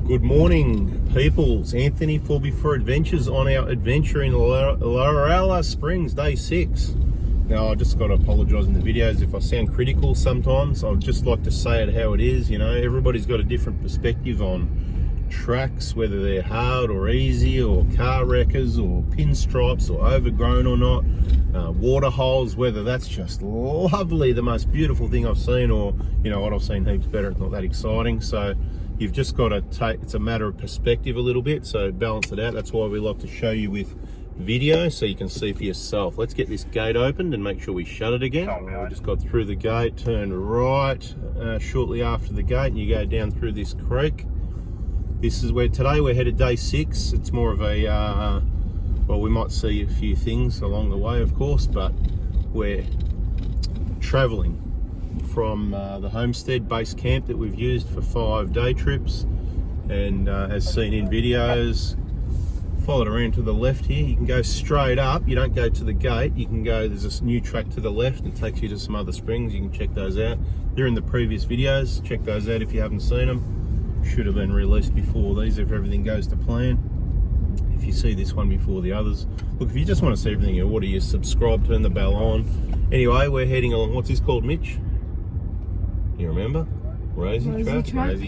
Good morning, peoples. Anthony for Before Adventures on our adventure in Lorella Springs, day 6. Now, I just got to apologise in the videos if I sound critical sometimes. I'd just like to say it how it is. You know, everybody's got a different perspective on tracks, whether they're hard or easy, or car wreckers, or pinstripes, or overgrown or not. Water holes, whether that's just lovely, the most beautiful thing I've seen, or, you know what, I've seen heaps better, it's not that exciting. So you've just got to take, it's a matter of perspective a little bit, so balance it out. That's why we like to show you with video so you can see for yourself. Let's get this gate opened and make sure we shut it again. We just got through the gate, turn right shortly after the gate, and you go down through this creek. This is where today we're headed day 6. It's more of a well, we might see a few things along the way, of course, but we're traveling from the homestead base camp that we've used for 5 day trips, and as seen in videos, follow it around to the left here. You can go straight up, you don't go to the gate, you can go, there's this new track to the left and takes you to some other springs. You can check those out, they're in the previous videos. Check those out if you haven't seen them. Should have been released before these if everything goes to plan. If you see this one before the others, look, if you just want to see everything in order, you subscribe, turn the bell on. Anyway, we're heading along, what's this called, Mitch? You remember? Rosie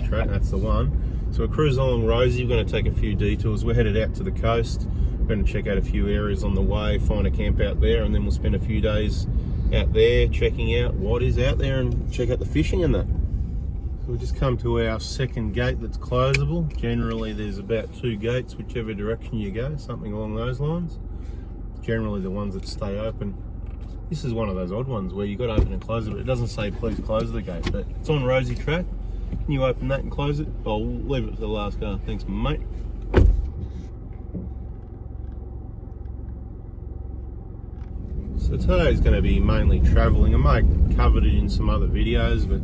track, that's the one. So we're cruising along Rosie, we're going to take a few detours. We're headed out to the coast. We're going to check out a few areas on the way, find a camp out there, and then we'll spend a few days out there checking out what is out there and check out the fishing and that. So we just come to our second gate that's closable. Generally there's about 2 gates whichever direction you go, something along those lines. Generally the ones that stay open. This is one of those odd ones where you got to open and close it, but it doesn't say please close the gate, but it's on Rosie track. Can you open that and close it? I'll leave it for the last car. Thanks, mate. So today is going to be mainly travelling. I might have covered it in some other videos, but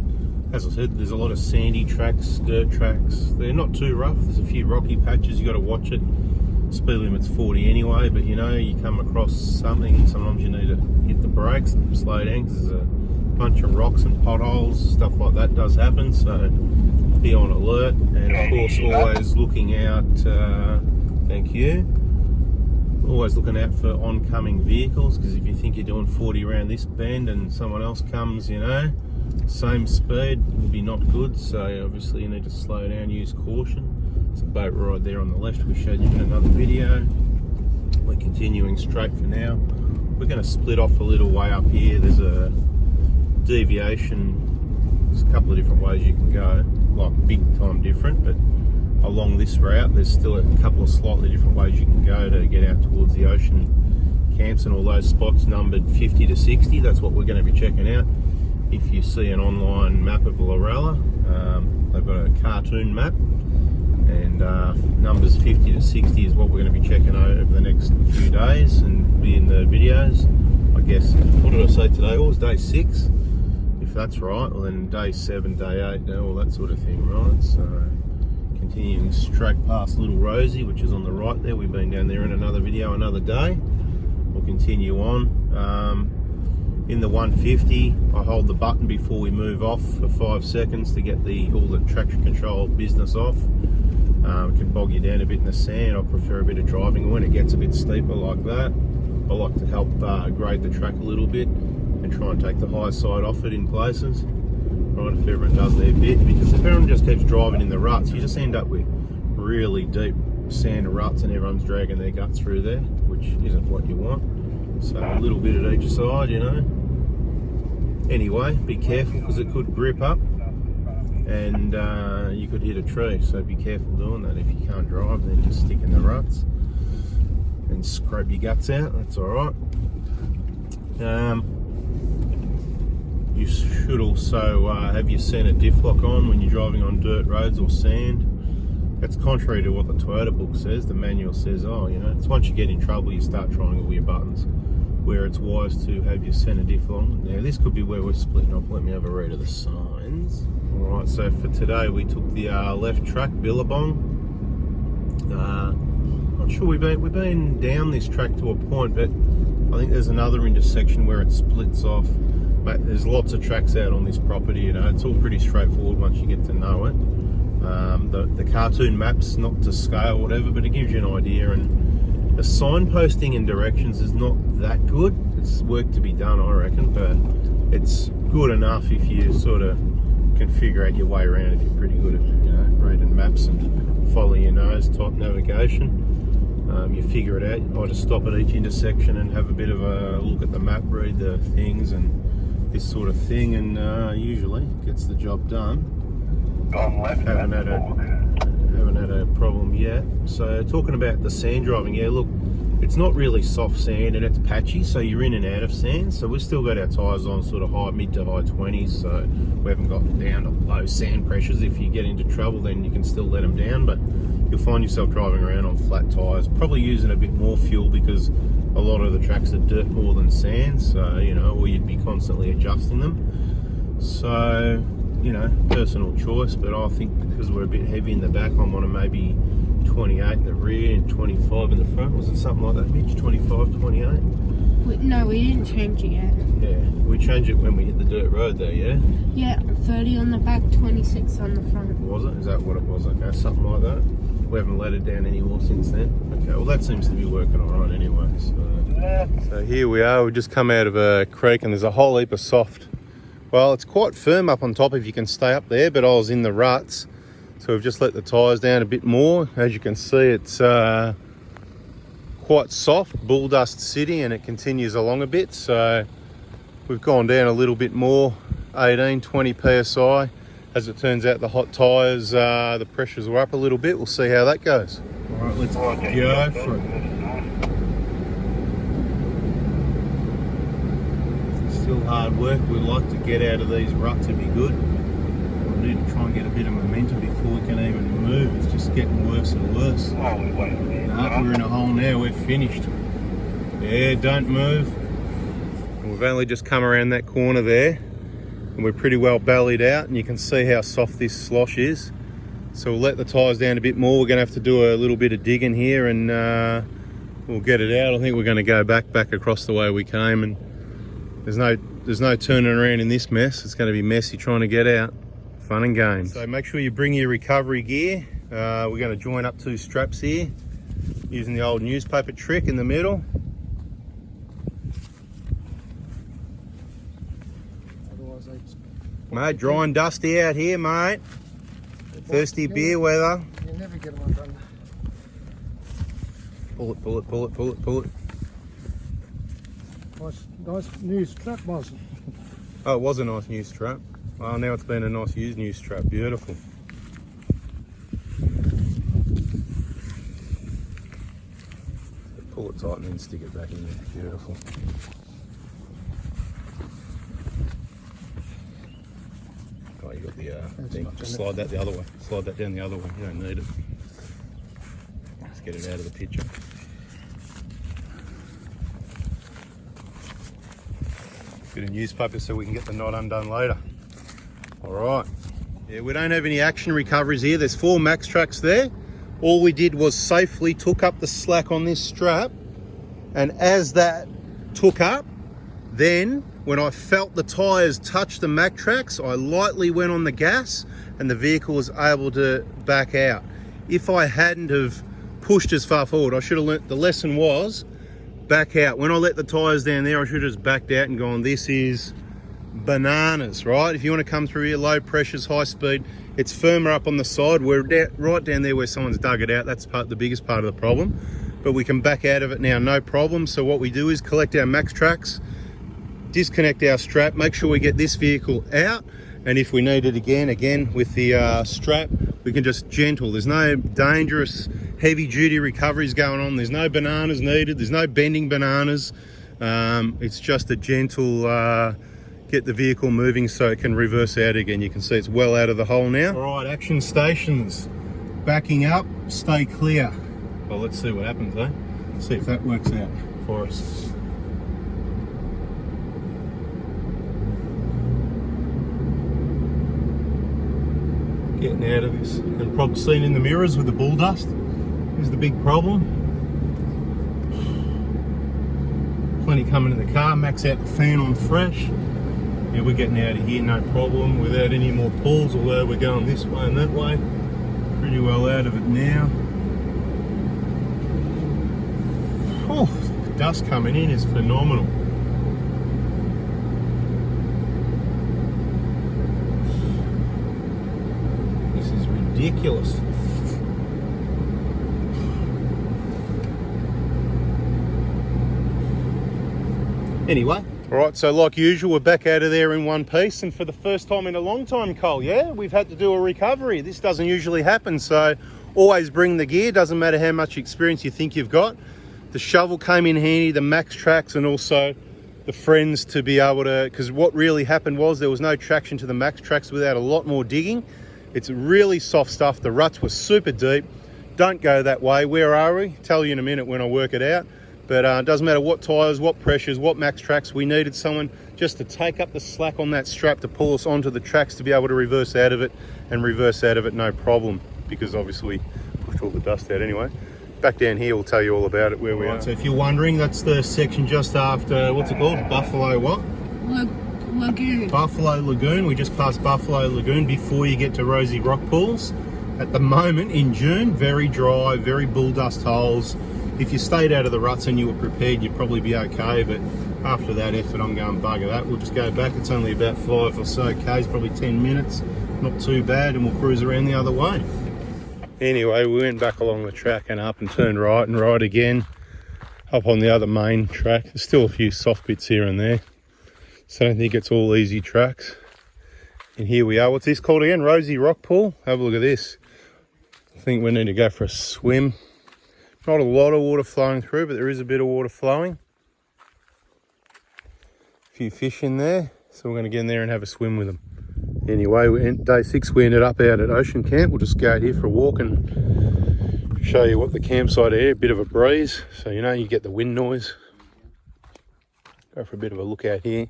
as I said, there's a lot of sandy tracks, dirt tracks. They're not too rough. There's a few rocky patches, you got to watch it. Speed limit's 40 anyway, but you know, you come across something and sometimes you need to hit the brakes and slow down because there's a bunch of rocks and potholes, stuff like that does happen, so be on alert. And of course always looking out, thank you, always looking out for oncoming vehicles, because if you think you're doing 40 around this bend and someone else comes, you know, same speed, will be not good. So obviously you need to slow down, use caution. There's a boat right there on the left we showed you in another video. We're continuing straight for now. We're going to split off a little way up here. There's a deviation. There's a couple of different ways you can go, like big time different, but along this route there's still a couple of slightly different ways you can go to get out towards the ocean camps, and all those spots numbered 50 to 60. That's what we're going to be checking out. If you see an online map of Lorella, they've got a cartoon map, and numbers 50 to 60 is what we're going to be checking out over the next few days and be in the videos. I guess, what did I say today? Oh, it was day 6. If that's right, well then day 7, day 8, all that sort of thing, right? So continuing straight past Little Rosie, which is on the right there. We've been down there in another video another day. We'll continue on. In the 150, I hold the button before we move off for 5 seconds to get all the traction control business off. It can bog you down a bit in the sand. I prefer a bit of driving when it gets a bit steeper like that. I like to help grade the track a little bit and try and take the high side off it in places. Right, if everyone does their bit, because if everyone just keeps driving in the ruts, you just end up with really deep sand ruts and everyone's dragging their guts through there, which isn't what you want. So a little bit at each side, you know. Anyway, be careful because it could grip up and you could hit a tree, so be careful doing that. If you can't drive, then just stick in the ruts and scrape your guts out, that's alright. You should also have your centre diff lock on when you're driving on dirt roads or sand. That's contrary to what the Toyota book says. The manual says, oh, you know, it's once you get in trouble you start trying all your buttons, where it's wise to have your centre diff on. Now this could be where we're splitting off. Let me have a read of the signs. Alright, so for today we took the left track, Billabong. Not sure, we've been down this track to a point, but I think there's another intersection where it splits off. But there's lots of tracks out on this property, you know, it's all pretty straightforward once you get to know it. The cartoon maps, not to scale or whatever, but it gives you an idea. And the signposting and directions is not that good. It's work to be done, I reckon, but it's good enough if you sort of can figure out your way around, if you're pretty good at, you know, reading maps and follow your nose type navigation. You figure it out. I just stop at each intersection and have a bit of a look at the map, read the things and this sort of thing, and usually gets the job done. Haven't had a problem yet. So talking about the sand driving, yeah, look, it's not really soft sand and it's patchy, so you're in and out of sand. So we've still got our tyres on sort of mid to high 20s, so we haven't got down to low sand pressures. If you get into trouble, then you can still let them down, but you'll find yourself driving around on flat tyres, probably using a bit more fuel because a lot of the tracks are dirt more than sand, so, you know, or you'd be constantly adjusting them. So, you know, personal choice, but I think because we're a bit heavy in the back, I'm on a maybe 28 in the rear and 25 in the front. Was it something like that, Mitch? 25, 28? No, we didn't change it yet. Yeah, we changed it when we hit the dirt road though, yeah? Yeah, 30 on the back, 26 on the front. Was it? Is that what it was? Okay, something like that. We haven't let it down anymore since then. Okay, well that seems to be working alright anyway. So here we are, we've just come out of a creek and there's a whole heap of soft. Well, it's quite firm up on top if you can stay up there, but I was in the ruts. So we've just let the tyres down a bit more. As you can see, it's quite soft, bull dust city, and it continues along a bit. So we've gone down a little bit more, 18, 20 PSI. As it turns out, the hot tyres, the pressures were up a little bit. We'll see how that goes. All right, let's go for it. Still hard work. We'd like to get out of these ruts to be good. We need to try and get a bit of momentum before we can even move. It's just getting worse and worse. No, we're in a hole now. We're finished. Yeah, don't move. And we've only just come around that corner there, and we're pretty well bellied out, and you can see how soft this slosh is. So we'll let the tyres down a bit more. We're going to have to do a little bit of digging here, and we'll get it out. I think we're going to go back across the way we came, and there's no turning around in this mess. It's going to be messy trying to get out. Fun and games. So make sure you bring your recovery gear. We're going to join up two straps here using the old newspaper trick in the middle. Mate, dry and dusty out here, mate. Thirsty beer weather. You never get them undone. Pull it, pull it, pull it, pull it, pull it. Nice new strap, was it? Oh, it was a nice new strap. Oh, now it's been a nice used new strap. Beautiful. Pull it tight and then stick it back in there. Beautiful. Oh, you got the thing. Just slide that the other way. Slide that down the other way. You don't need it. Let's get it out of the picture. Bit of newspaper so we can get the knot undone later. All right. Yeah, we don't have any action recoveries here. There's 4 max tracks there. All we did was safely took up the slack on this strap, and as that took up, then when I felt the tyres touch the max tracks, I lightly went on the gas and the vehicle was able to back out. If I hadn't have pushed as far forward, I should have learnt the lesson was back out. When I let the tyres down there, I should have just backed out and gone, this is bananas, right? If you want to come through here, low pressures, high speed, it's firmer up on the side. We're right down there where someone's dug it out. That's the biggest part of the problem, but we can back out of it now, no problem. So what we do is collect our max tracks, disconnect our strap, make sure we get this vehicle out, and if we need it again with the strap, we can just gentle. There's no dangerous heavy duty recoveries going on. There's no bananas needed. There's no bending bananas. It's just a gentle get the vehicle moving so it can reverse out again. You can see it's well out of the hole now. All right, action stations. Backing up, stay clear. Well, let's see what happens, eh? See if that works out for us. Getting out of this. And probably seen in the mirrors with the bull dust is the big problem. Plenty coming in the car, max out the fan on fresh. Yeah, we're getting out of here, no problem, without any more pulls, although we're going this way and that way. Pretty well out of it now. Oh, the dust coming in is phenomenal. This is ridiculous. Anyway, all right, so like usual, we're back out of there in one piece, and for the first time in a long time, Cole, yeah, we've had to do a recovery. This doesn't usually happen, so always bring the gear, doesn't matter how much experience you think you've got. The shovel came in handy, the max tracks, and also the friends to be able to, because what really happened was there was no traction to the max tracks without a lot more digging. It's really soft stuff. The ruts were super deep. Don't go that way. Where are we? Tell you in a minute when I work it out. But it doesn't matter what tyres, what pressures, what max tracks, we needed someone just to take up the slack on that strap to pull us onto the tracks to be able to reverse out of it, and reverse out of it no problem, because obviously we pushed all the dust out anyway. Back down here, we'll tell you all about it where we are. So if you're wondering, that's the section just after, what's it called? Buffalo what? Lagoon. Buffalo Lagoon. We just passed Buffalo Lagoon before you get to Rosy rock pools. At the moment in June, very dry, very bull dust holes. If you stayed out of the ruts and you were prepared, you'd probably be okay, but after that effort, I'm going bugger that. We'll just go back. It's only about 5 or so k's, probably 10 minutes. Not too bad, and we'll cruise around the other way. Anyway, we went back along the track and up and turned right and right again, up on the other main track. There's still a few soft bits here and there, so I don't think it's all easy tracks. And here we are. What's this called again? Rosy rock pool. Have a look at this. I think we need to go for a swim. Not a lot of water flowing through, but there is a bit of water flowing. A few fish in there, so we're going to get in there and have a swim with them. Anyway, day 6 we ended up out at Ocean Camp. We'll just go out here for a walk and show you what the campsite is. A bit of a breeze, so you know you get the wind noise. Go for a bit of a look out here.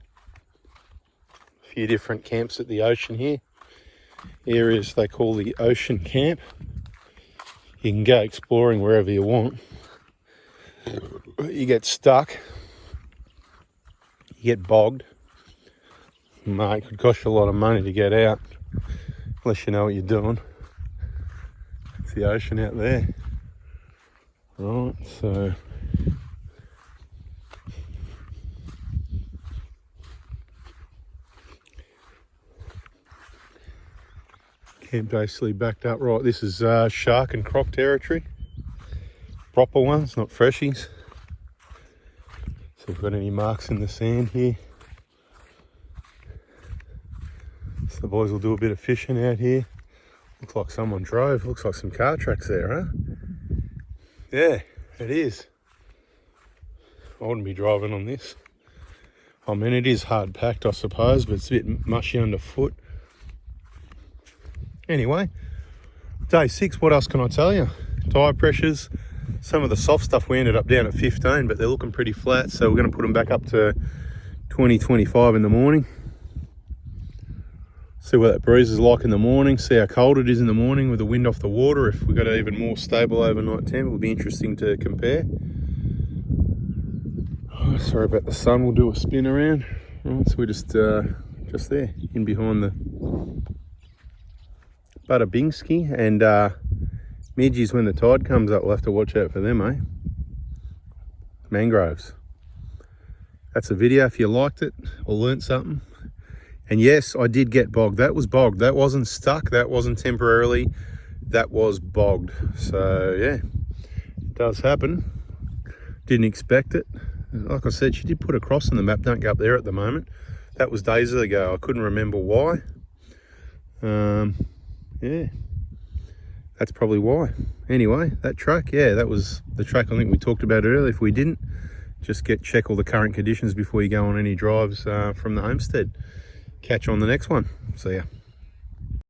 A few different camps at the ocean here. Areas they call the Ocean Camp. You can go exploring wherever you want. You get stuck. You get bogged. Mate, it could cost you a lot of money to get out, unless you know what you're doing. It's the ocean out there. Right, so camp basically backed up. Right, this is shark and croc territory. Proper ones, not freshies. So if we've got any marks in the sand here. So the boys will do a bit of fishing out here. Looks like someone drove. Looks like some car tracks there, huh? Yeah, it is. I wouldn't be driving on this. I mean, it is hard packed, I suppose, but it's a bit mushy underfoot. Anyway, day 6, what else can I tell you? Tyre pressures. Some of the soft stuff we ended up down at 15, but they're looking pretty flat, so we're going to put them back up to 20, 25 in the morning. See what that breeze is like in the morning, see how cold it is in the morning with the wind off the water. If we've got an even more stable overnight temp, it will be interesting to compare. Oh, sorry about the sun, we'll do a spin around. Right, so we're just there, in behind the Badabingsky, and midges when the tide comes up, we'll have to watch out for them, eh? Mangroves. That's a video if you liked it or learnt something. And yes, I did get bogged. That was bogged. That wasn't stuck. That wasn't temporarily. That was bogged. So yeah, it does happen. Didn't expect it. Like I said, she did put a cross on the map. Don't go up there at the moment. That was days ago. I couldn't remember why. Yeah, that's probably why. Anyway, that track, yeah, that was the track I think we talked about earlier. If we didn't, just check all the current conditions before you go on any drives from the homestead. Catch you on the next one. See ya.